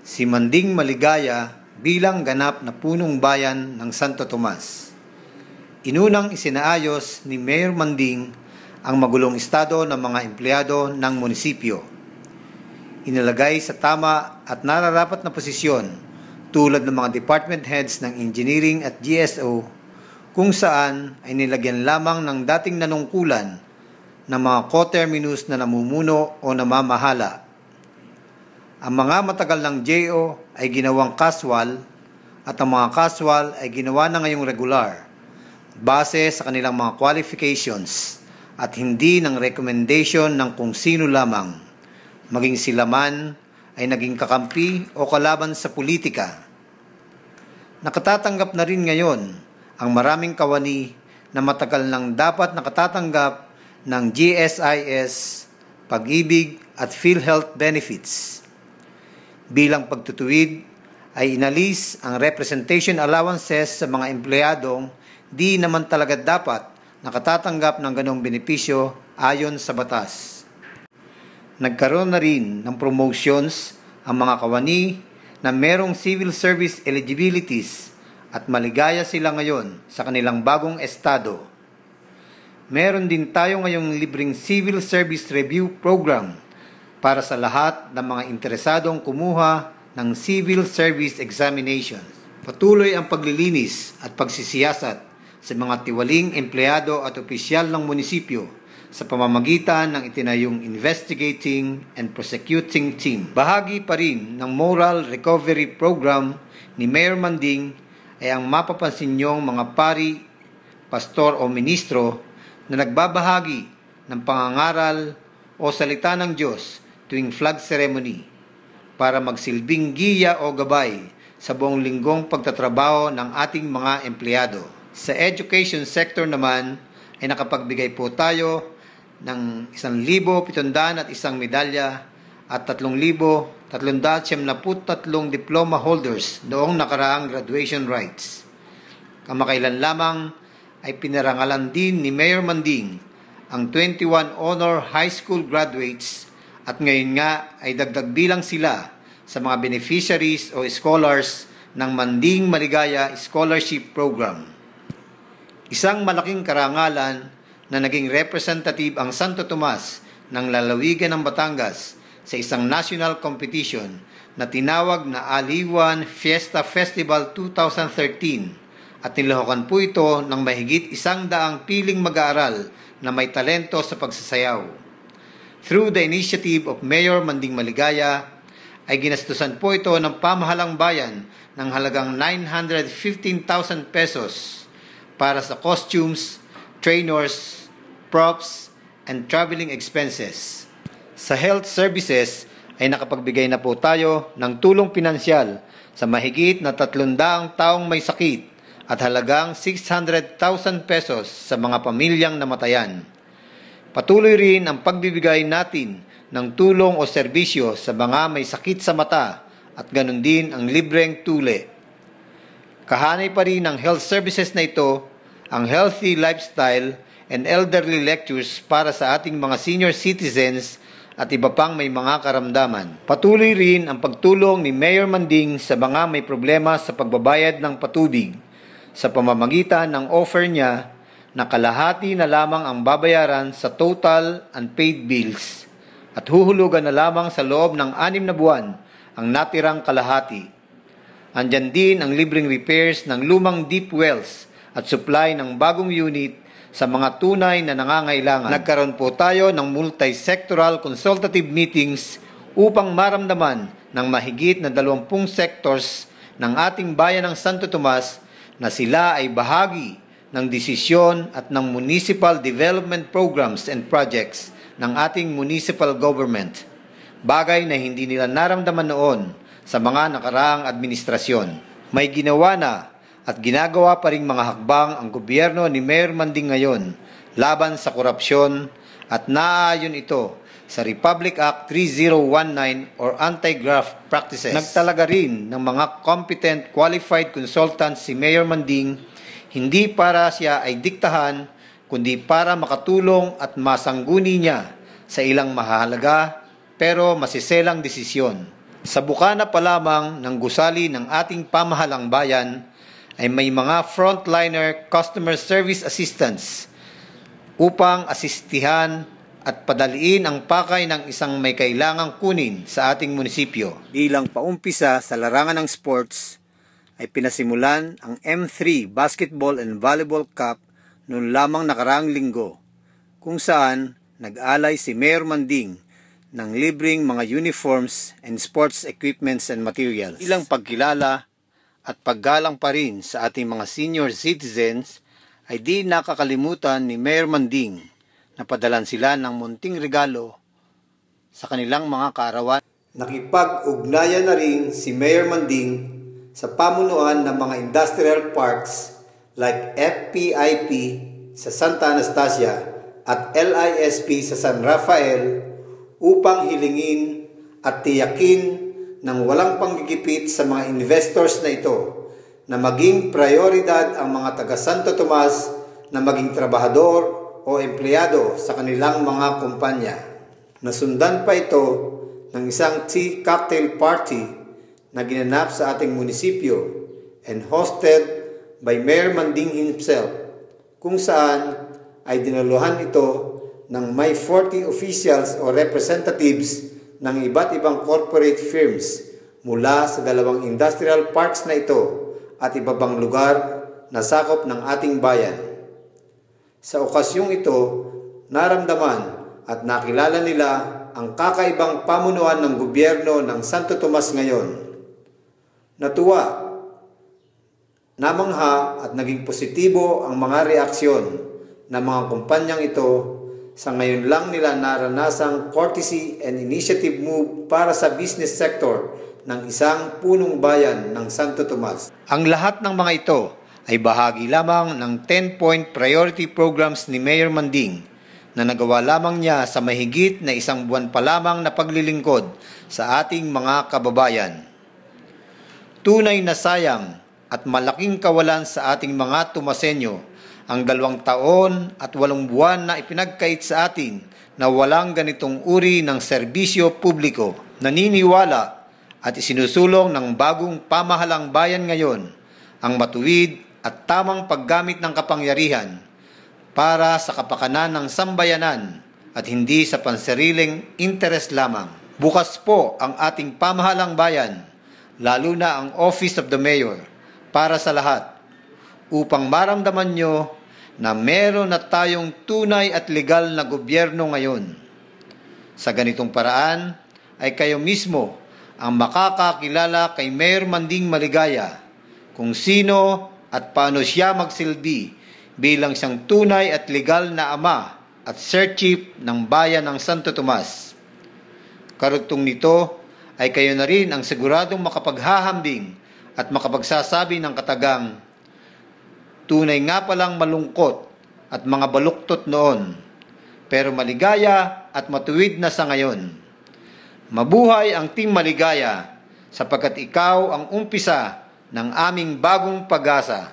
Si Manding Maligaya bilang ganap na punong bayan ng Santo Tomas. Inunang isinaayos ni Mayor Manding ang magulong estado ng mga empleyado ng munisipyo. Inilagay sa tama at nararapat na posisyon tulad ng mga department heads ng engineering at GSO kung saan ay nilagyan lamang ng dating nanungkulan ng mga coterminous na namumuno o namamahala. Ang mga matagal ng JO ay ginawang casual at ang mga casual ay ginawa na ngayong regular base sa kanilang mga qualifications at hindi ng recommendation ng kung sino lamang, maging sila man ay naging kakampi o kalaban sa politika. Nakatatanggap na rin ngayon ang maraming kawani na matagal nang dapat nakatatanggap ng GSIS, Pag-ibig at PhilHealth benefits. Bilang pagtutuwid ay inalis ang representation allowances sa mga empleyadong di naman talaga dapat nakatatanggap ng ganong benepisyo ayon sa batas. Nagkaroon na rin ng promotions ang mga kawani na merong civil service eligibilities at maligaya sila ngayon sa kanilang bagong estado. Meron din tayo ngayong libreng civil service review program para sa lahat ng mga interesadong kumuha ng civil service examination. Patuloy ang paglilinis at pagsisiyasat sa mga tiwaling empleyado at opisyal ng munisipyo sa pamamagitan ng itinayong Investigating and Prosecuting Team. Bahagi pa rin ng Moral Recovery Program ni Mayor Manding ay ang mapapansin niyong mga pari, pastor o ministro na nagbabahagi ng pangangaral o salita ng Diyos tuwing flag ceremony para magsilbing giya o gabay sa buong linggong pagtatrabaho ng ating mga empleyado. Sa education sector naman ay nakapagbigay po tayo ng 1,701 medalya at 3,373 diploma holders noong nakaraang graduation rites. Kamakailan lamang ay pinarangalan din ni Mayor Manding ang 21 honor high school graduates at ngayon nga ay dagdag bilang sila sa mga beneficiaries o scholars ng Manding Maligaya Scholarship Program. Isang malaking karangalan na naging representative ang Santo Tomas ng lalawigan ng Batangas sa isang national competition na tinawag na Aliwan Fiesta Festival 2013 at nilahukan po ito ng mahigit 100 piling mag-aaral na may talento sa pagsasayaw. Through the initiative of Mayor Manding Maligaya, ay ginastusan po ito ng pamahalang bayan ng halagang 915,000 pesos para sa costumes, trainers, props, and traveling expenses. Sa health services ay nakapagbigay na po tayo ng tulong pinansyal sa mahigit na 300 taong may sakit at halagang 600,000 pesos sa mga pamilyang namatayan. Patuloy rin ang pagbibigay natin ng tulong o serbisyo sa mga may sakit sa mata at ganun din ang libreng tule. Kahanay pa rin ng health services na ito ang healthy lifestyle and elderly lectures para sa ating mga senior citizens at iba pang may mga karamdaman. Patuloy rin ang pagtulong ni Mayor Manding sa mga may problema sa pagbabayad ng patubig sa pamamagitan ng offer niya na kalahati na lamang ang babayaran sa total unpaid bills at huhulugan na lamang sa loob ng 6 na buwan ang natirang kalahati. Andyan din ang libreng repairs ng lumang deep wells at supply ng bagong unit sa mga tunay na nangangailangan. Nagkaroon po tayo ng multi-sectoral consultative meetings upang maramdaman ng mahigit na 20 sectors ng ating bayan ng Santo Tomas na sila ay bahagi ng desisyon at ng municipal development programs and projects ng ating municipal government. Bagay na hindi nila naramdaman noon sa mga nakaraang administrasyon. May ginawa na at ginagawa pa ring mga hakbang ang gobyerno ni Mayor Manding ngayon laban sa korupsyon at naaayon ito sa Republic Act 3019 or Anti-Graft Practices. Nagtalaga rin ng mga competent qualified consultants si Mayor Manding hindi para siya ay diktahan kundi para makatulong at masangguni niya sa ilang mahalaga pero masiselang desisyon. Sa bukana pa lamang ng gusali ng ating pamahalang bayan ay may mga frontliner customer service assistants upang asistihan at padaliin ang pakay ng isang may kailangang kunin sa ating munisipyo. Bilang paumpisa sa larangan ng sports, ay pinasimulan ang M3 Basketball and Volleyball Cup noon lamang nakaraang linggo, kung saan nag-alay si Mayor Manding ng libreng mga uniforms and sports equipments and materials. Ilang pagkilala at paggalang pa rin sa ating mga senior citizens ay di nakakalimutan ni Mayor Manding na padalan sila ng munting regalo sa kanilang mga kaarawan. Nakipag-ugnayan na rin si Mayor Manding sa pamunuan ng mga industrial parks like FPIP sa Santa Anastasia at LISP sa San Rafael upang hilingin at tiyakin ng walang panggigipit sa mga investors na ito na maging prioridad ang mga taga Santo Tomas na maging trabahador o empleyado sa kanilang mga kumpanya. Nasundan pa ito ng isang tea cocktail party na ginanap sa ating munisipyo and hosted by Mayor Manding himself, kung saan ay dinaluhan ito ng may 40 officials o representatives ng iba't ibang corporate firms mula sa dalawang industrial parks na ito at iba pang lugar na sakop ng ating bayan. Sa okasyong ito, naramdaman at nakilala nila ang kakaibang pamunuan ng gobyerno ng Santo Tomas ngayon. Natuwa, namangha at naging positibo ang mga reaksyon ng mga kumpanyang ito sa ngayon lang nila naranasang courtesy and initiative move para sa business sector ng isang punong bayan ng Santo Tomas. Ang lahat ng mga ito ay bahagi lamang ng 10-point priority programs ni Mayor Manding na nagawa lamang niya sa mahigit na isang buwan pa lamang na paglilingkod sa ating mga kababayan. Tunay na sayang at malaking kawalan sa ating mga Tomasenyo ang 2 taon at 8 buwan na ipinagkait sa atin na walang ganitong uri ng serbisyo publiko. Naniniwala at isinusulong ng bagong pamahalang bayan ngayon ang matuwid at tamang paggamit ng kapangyarihan para sa kapakanan ng sambayanan at hindi sa pansariling interes lamang. Bukas po ang ating pamahalang bayan, lalo na ang Office of the Mayor, para sa lahat, upang maramdaman nyo na meron na tayong tunay at legal na gobyerno ngayon. Sa ganitong paraan ay kayo mismo ang makakakilala kay Mayor Manding Maligaya kung sino at paano siya magsilbi bilang siyang tunay at legal na ama at Sir Chief ng bayan ng Santo Tomas. Karugtong nito ay kayo na rin ang siguradong makapaghahambing at makapagsasabi ng katagang, tunay nga palang malungkot at mga baluktot noon, pero maligaya at matuwid na sa ngayon. Mabuhay ang Team Maligaya sapagkat ikaw ang umpisa ng aming bagong pag-asa.